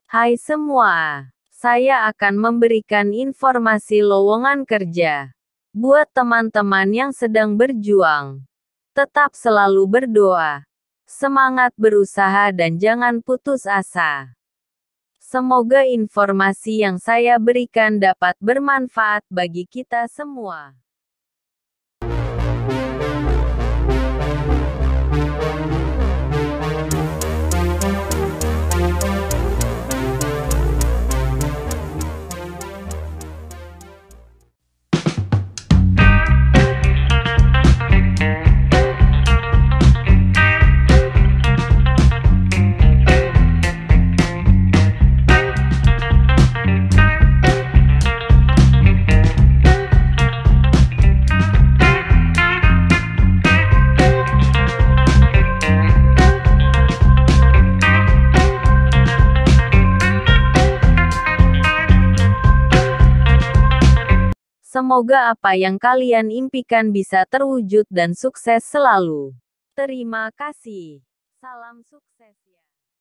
Hai semua, saya akan memberikan informasi lowongan kerja buat teman-teman yang sedang berjuang. Tetap selalu berdoa, semangat berusaha dan jangan putus asa. Semoga informasi yang saya berikan dapat bermanfaat bagi kita semua. Semoga apa yang kalian impikan bisa terwujud dan sukses selalu. Terima kasih. Salam sukses.